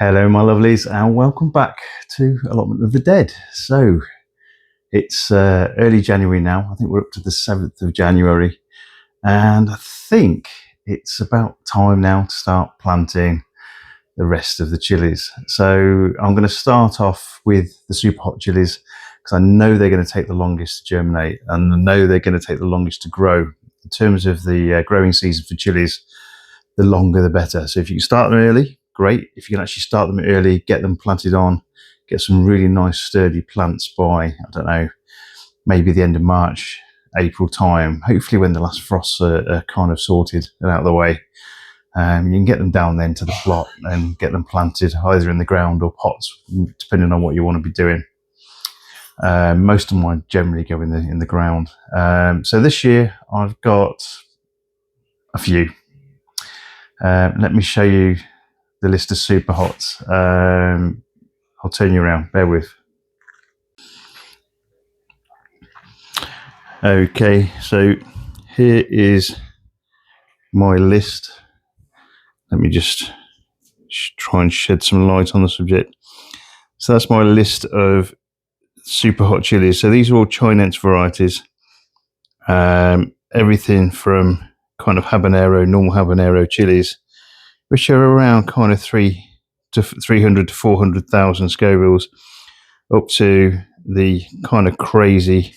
Hello my lovelies and welcome back to Allotment of the Dead. So it's early January now. I think we're up to the 7th of January and I think it's about time now to start planting the rest of the chilies. So I'm going to start off with the Superhot chilies because I know they're going to take the longest to germinate and I know they're going to take the longest to grow. In terms of the growing season for chilies, the longer the better. So if you can start them early, great. If you can actually start them early, get them planted on, get some really nice sturdy plants by, I don't know, maybe the end of March, April time, hopefully when the last frosts are kind of sorted and out of the way. You can get them down then to the plot and get them planted either in the ground or pots, depending on what you want to be doing. Most of mine generally go in the ground. So this year I've got a few. Let me show you the list of Superhots. I'll turn you around, bear with. Okay, so here is my list. Let me just try and shed some light on the subject. So that's my list of Superhot chilies. So these are all Chinese varieties. Everything from kind of habanero, normal habanero chilies, which are around kind of 300 to 400,000 scovilles, up to the kind of crazy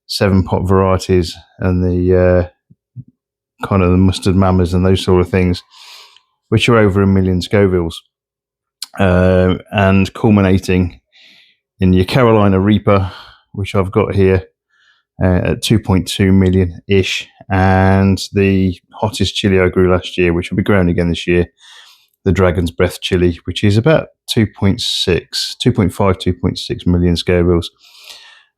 7-pot varieties and the kind of the mustard mamas and those sort of things, which are over 1 million scovilles, and culminating in your Carolina Reaper, which I've got here at 2.2 million ish, and the hottest chili I grew last year, which will be grown again this year, the Dragon's Breath chili, which is about 2.6 million scovilles.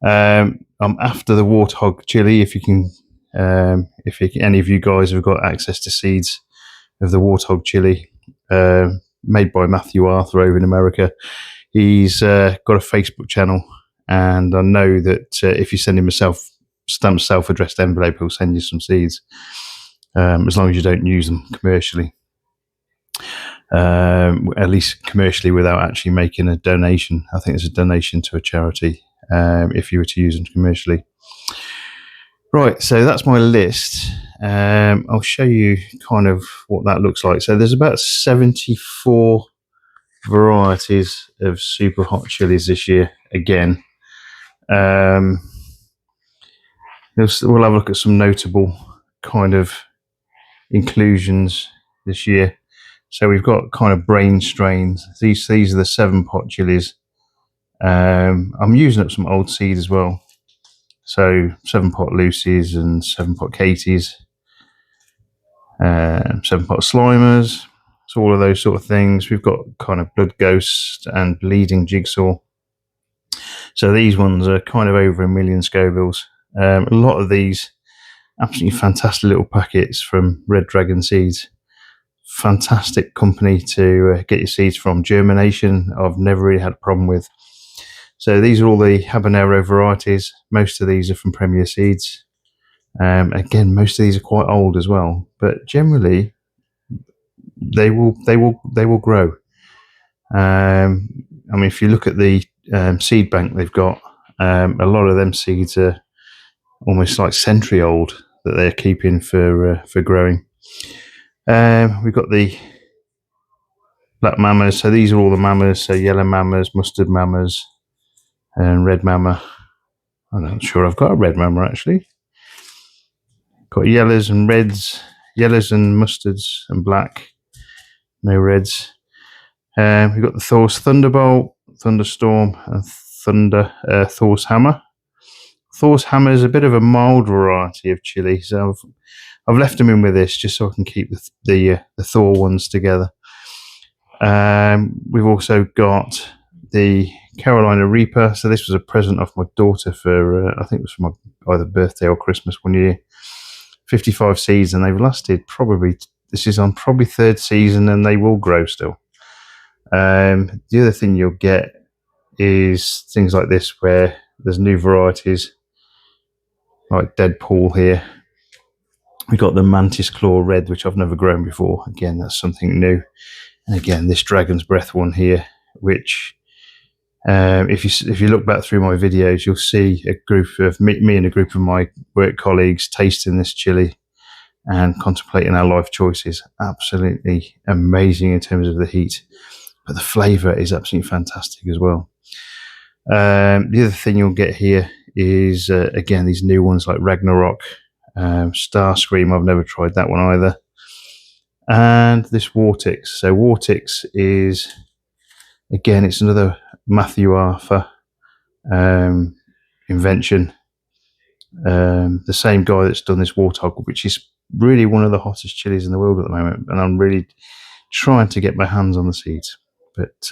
I'm after the Warthog chili. If you can, any of you guys have got access to seeds of the Warthog chili, made by Matthew Arthur over in America. He's got a Facebook channel, and I know that if you send him a self-addressed envelope, he'll send you some seeds, as long as you don't use them commercially. At least commercially without actually making a donation. I think it's a donation to a charity if you were to use them commercially. Right, so that's my list. I'll show you kind of what that looks like. So there's about 74 varieties of Superhot chilies this year again. We'll have a look at some notable kind of inclusions this year. So we've got kind of Brainstrain. These are the 7-pot chilies. I'm using up some old seed as well. So 7-pot Lucy's and 7-pot Katie's, 7-pot Slimers. So all of those sort of things. We've got kind of Blood Ghost and Bleeding Jigsaw. So these ones are kind of over 1 million scovilles. A lot of these absolutely fantastic little packets from Red Dragon Seeds. Fantastic company to get your seeds from. Germination, I've never really had a problem with. So these are all the habanero varieties. Most of these are from Premier Seeds. Again, most of these are quite old as well, but generally they will grow. I mean, if you look at the seed bank they've got, a lot of them seeds are almost like century old that they're keeping for growing. We've got the black mamas. So these are all the mamas. So yellow mamas, mustard mamas, and red mama. I'm not sure I've got a red mama actually. Got yellows and reds, yellows and mustards and black. No reds. We've got the Thor's Thunderbolt, Thunderstorm, and Thor's Hammer. Thor's Hammer is a bit of a mild variety of chili, so I've left them in with this just so I can keep the Thor ones together. We've also got the Carolina Reaper. So this was a present off my daughter for, I think it was for my either birthday or Christmas one year. 55 seeds, and they've lasted probably, this is on probably 3rd season, and they will grow still. The other thing you'll get is things like this where there's new varieties like Deadpool here. We got the Mantis Claw Red, which I've never grown before. Again, that's something new. And again, this Dragon's Breath one here, which if you look back through my videos, you'll see a group of me and a group of my work colleagues tasting this chili and contemplating our life choices. Absolutely amazing in terms of the heat, but the flavour is absolutely fantastic as well. The other thing you'll get here is again these new ones like Ragnarok, Starscream. I've never tried that one either, and this Vortix. So Vortix is, again, it's another Matthew Arthur invention. The same guy that's done this Warthog, which is really one of the hottest chilies in the world at the moment, and I'm really trying to get my hands on the seeds. But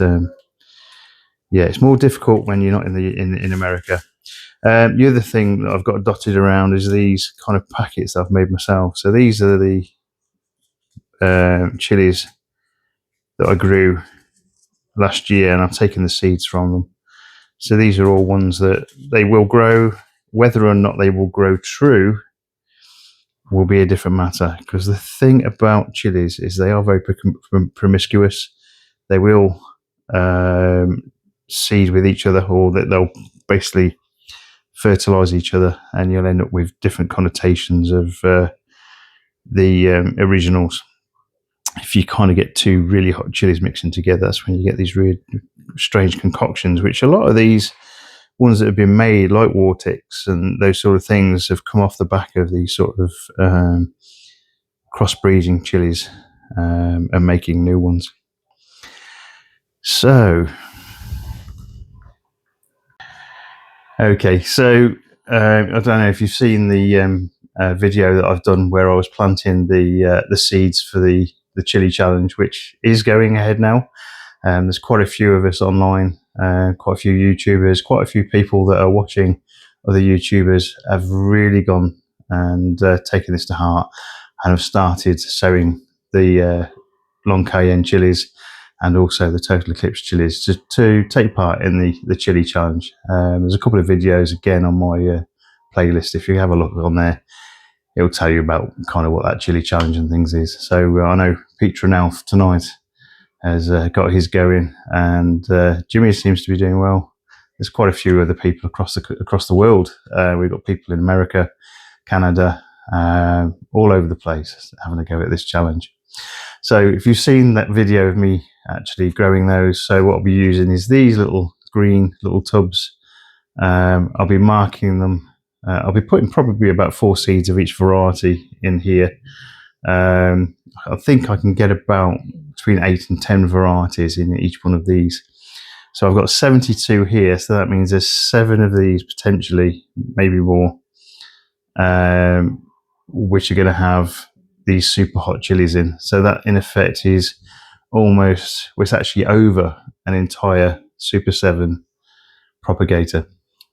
yeah, it's more difficult when you're not in America. The other thing that I've got dotted around is these kind of packets that I've made myself. So these are the chilies that I grew last year, and I've taken the seeds from them. So these are all ones that they will grow. Whether or not they will grow true will be a different matter, because the thing about chilies is they are very promiscuous. They will seed with each other, or that they'll basically fertilize each other, and you'll end up with different connotations of the originals. If you kind of get two really hot chilies mixing together, that's when you get these really strange concoctions, which a lot of these ones that have been made, like Vortex and those sort of things, have come off the back of these sort of crossbreeding chilies and making new ones. So, okay, so I don't know if you've seen the video that I've done where I was planting the seeds for the chili challenge, which is going ahead now. There's quite a few of us online, quite a few YouTubers, quite a few people that are watching other YouTubers have really gone and taken this to heart and have started sowing the long cayenne chilies and also the total eclipse chilies to take part in the chili challenge. There's a couple of videos again on my playlist. If you have a look on there, it'll tell you about kind of what that chili challenge and things is. So I know Pete Renalf tonight has got his going, and Jimmy seems to be doing well. There's quite a few other people across the world. We've got people in America, Canada, all over the place having a go at this challenge. So if you've seen that video of me actually growing those, so what I'll be using is these little green little tubs. I'll be marking them. I'll be putting probably about 4 seeds of each variety in here. I think I can get about between 8 and 10 varieties in each one of these. So I've got 72 here, so that means there's 7 of these potentially, maybe more, which are going to have these super hot chilies in. So that in effect is almost, well, it's actually over an entire Super 7 propagator.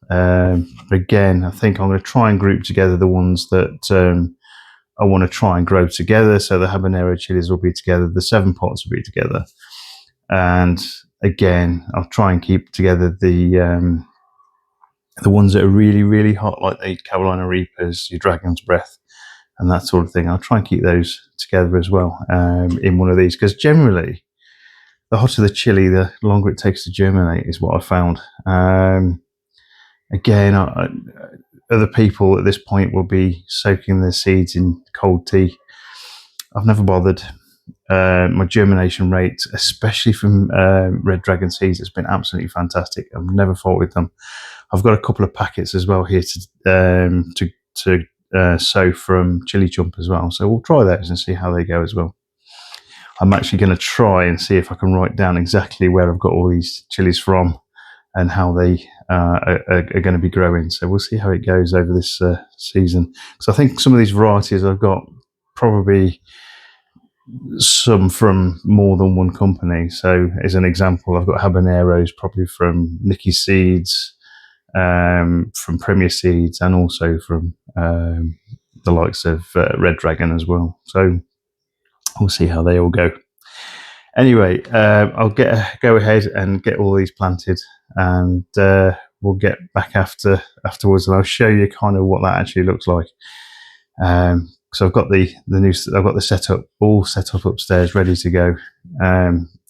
Again, I think I'm going to try and group together the ones that I want to try and grow together. So the habanero chilies will be together, the 7 pots will be together, and again, I'll try and keep together the ones that are really, really hot, like the Carolina Reapers, your Dragon's Breath, and that sort of thing. I'll try and keep those together as well in one of these, because generally, the hotter the chili, the longer it takes to germinate, is what I found. Again, other people at this point will be soaking their seeds in cold tea. I've never bothered. My germination rate, especially from Red Dragon seeds, has been absolutely fantastic. I've never fought with them. I've got a couple of packets as well here to sow from Chili Chump as well. So we'll try those and see how they go as well. I'm actually going to try and see if I can write down exactly where I've got all these chilies from and how they are going to be growing. So we'll see how it goes over this season. So I think some of these varieties I've got probably some from more than one company. So as an example, I've got habaneros probably from Nicky Seeds, from Premier Seeds, and also from the likes of Red Dragon as well. So we'll see how they all go. Anyway, I'll go ahead and get all these planted, and we'll get back afterwards, and I'll show you kind of what that actually looks like. Because because I've got I've got the setup all set up upstairs, ready to go.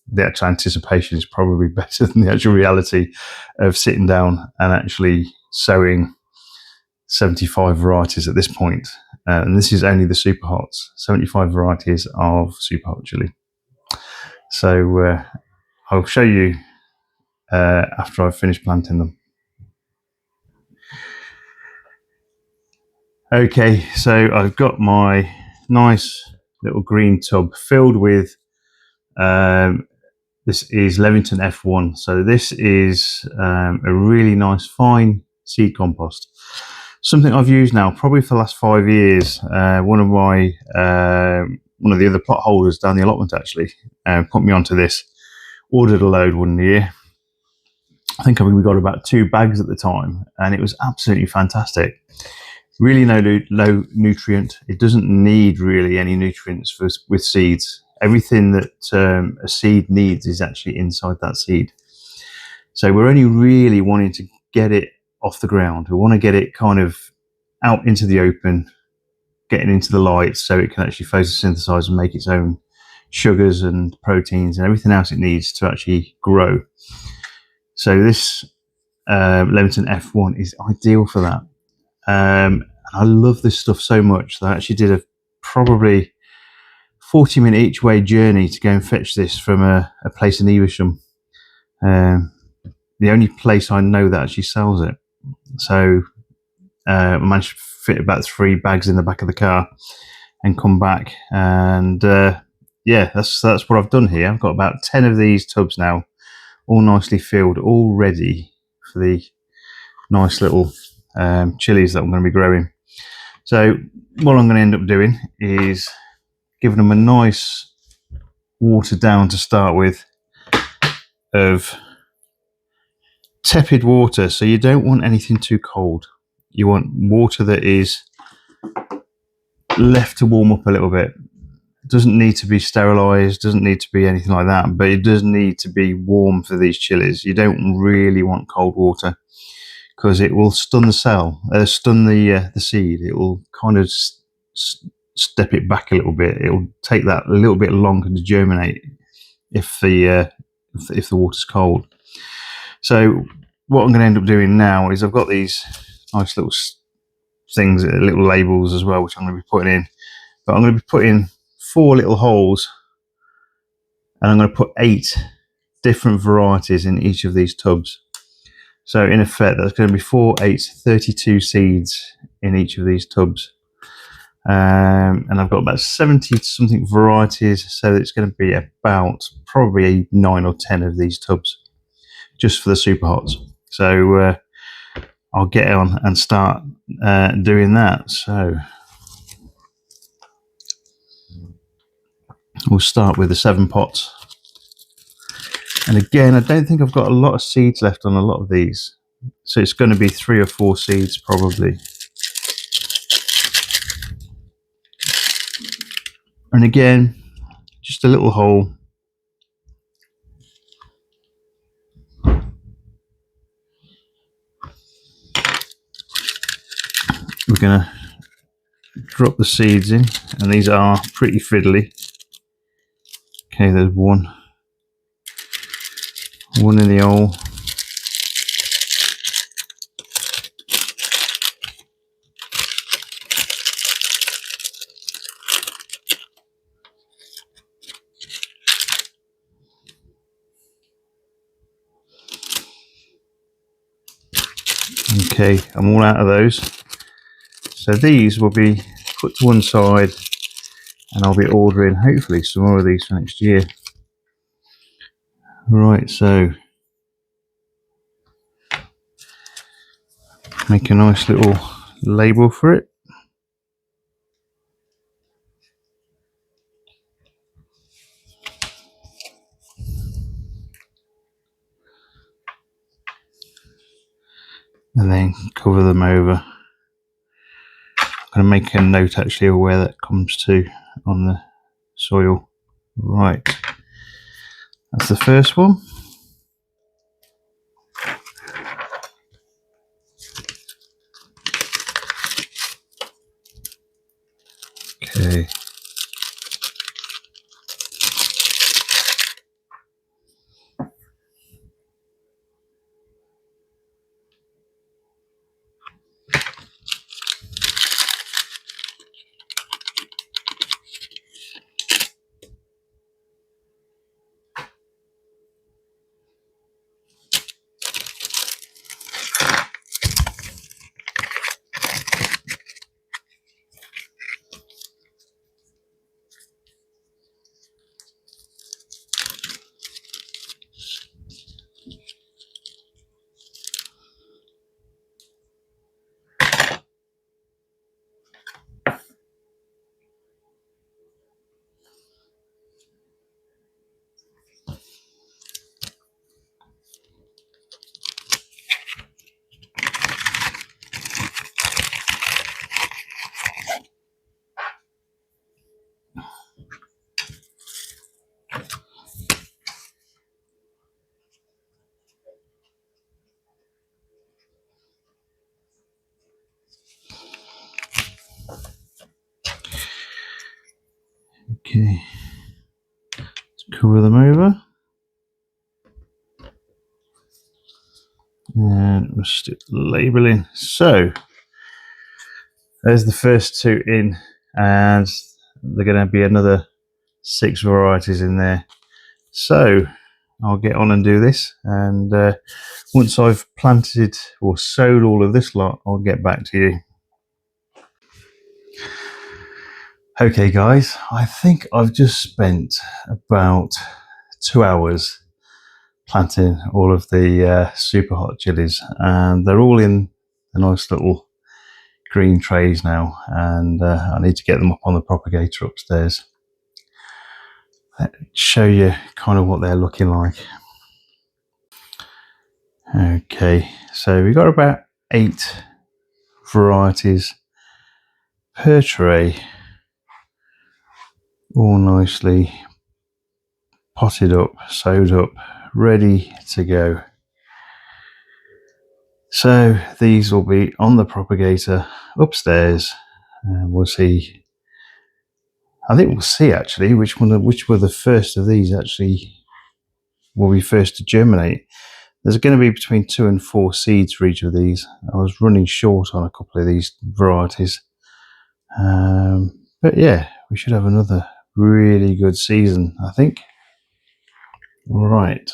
The actual anticipation is probably better than the actual reality of sitting down and actually sowing 75 varieties at this point. And this is only the Superhots, 75 varieties of Superhot chili. So I'll show you after I've finished planting them. Okay, so I've got my nice little green tub filled with this is Levington F1. So this is a really nice fine seed compost. Something I've used now probably for the last 5 years. One of the other plot holders down the allotment actually put me onto this. Ordered a load one year. I think we got about 2 bags at the time, and it was absolutely fantastic. Really low nutrient. It doesn't need really any nutrients with seeds. Everything that a seed needs is actually inside that seed. So we're only really wanting to get it off the ground. We want to get it kind of out into the open, getting into the light, so it can actually photosynthesize and make its own sugars and proteins and everything else it needs to actually grow. So this Levington F1 is ideal for that. I love this stuff so much that I actually did a probably 40-minute each way journey to go and fetch this from a place in Evesham. The only place I know that actually sells it. So I managed to fit about 3 bags in the back of the car and come back. And yeah, that's what I've done here. I've got about 10 of these tubs now, all nicely filled, all ready for the nice little chilies that I'm going to be growing. So what I'm going to end up doing is giving them a nice water down to start with of tepid water. So you don't want anything too cold. You want water that is left to warm up a little bit. It doesn't need to be sterilized, doesn't need to be anything like that, but it does need to be warm for these chilies. You don't really want cold water, because it will stun the the seed. It will kind of step it back a little bit. It will take that a little bit longer to germinate if the water's cold. So what I'm going to end up doing now is I've got these nice little things, little labels as well, which I'm going to be putting in. But I'm going to be putting 4 little holes, and I'm going to put 8 different varieties in each of these tubs. So in effect, that's going to be 4, 8, 32 seeds in each of these tubs. And I've got about 70 something varieties, so it's going to be about probably 9 or 10 of these tubs just for the Superhots. So I'll get on and start doing that. So we'll start with the 7 pots. And again, I don't think I've got a lot of seeds left on a lot of these. So it's going to be 3 or 4 seeds probably. And again, just a little hole. We're going to drop the seeds in, and these are pretty fiddly. Okay, there's one in the hole. Okay, I'm all out of those. So these will be put to one side, and I'll be ordering hopefully some more of these for next year. Right, so make a nice little label for it. And then cover them over. I'm going to make a note actually of where that comes to on the soil. Right, that's the first one. Okay, let's cover them over. And we'll stick the label in. So there's the first two in, and they're going to be another 6 varieties in there. So I'll get on and do this, and once I've planted or sowed all of this lot, I'll get back to you. Okay guys, I think I've just spent about 2 hours planting all of the Superhot chilies, and they're all in a nice little green trays now, and I need to get them up on the propagator upstairs. Let's show you kind of what they're looking like. Okay, so we've got about 8 varieties per tray, all nicely potted up, sewed up, ready to go. So these will be on the propagator upstairs, and we'll see. I think we'll see actually which were the first of these actually will be first to germinate. There's going to be between 2 and 4 seeds for each of these. I was running short on a couple of these varieties, but yeah, we should have another really good season, I think. Right.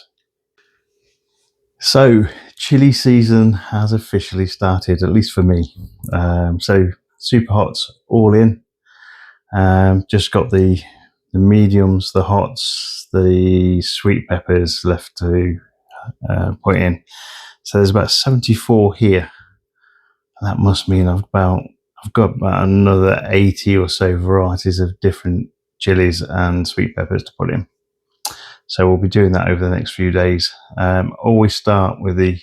So chili season has officially started, at least for me. So Superhot's all in. Just got the mediums, the hots, the sweet peppers left to put in. So there's about 74 here. That must mean I've got about another 80 or so varieties of different chilies and sweet peppers to put in. So we'll be doing that over the next few days. Always start with the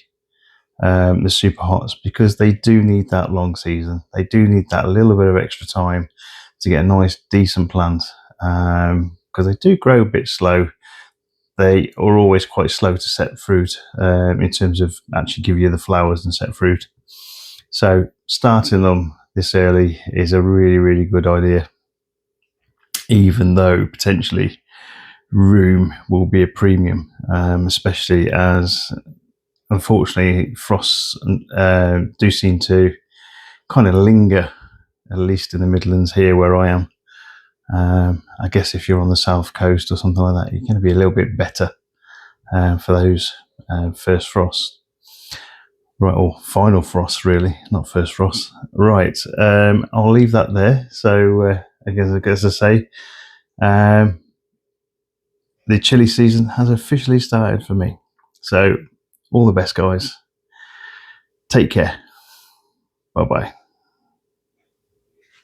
Superhots, because they do need that long season. They do need that little bit of extra time to get a nice decent plant, because they do grow a bit slow. They are always quite slow to set fruit in terms of actually give you the flowers and set fruit. So starting them this early is a really, really good idea, even though potentially room will be a premium, especially as unfortunately frosts do seem to kind of linger, at least in the Midlands here where I am. I guess if you're on the south coast or something like that, you're going to be a little bit better for those first frosts. Right, or final frost really, not first frost. Right, I'll leave that there. So I guess I say, the chili season has officially started for me. So all the best, guys. Take care. Bye bye.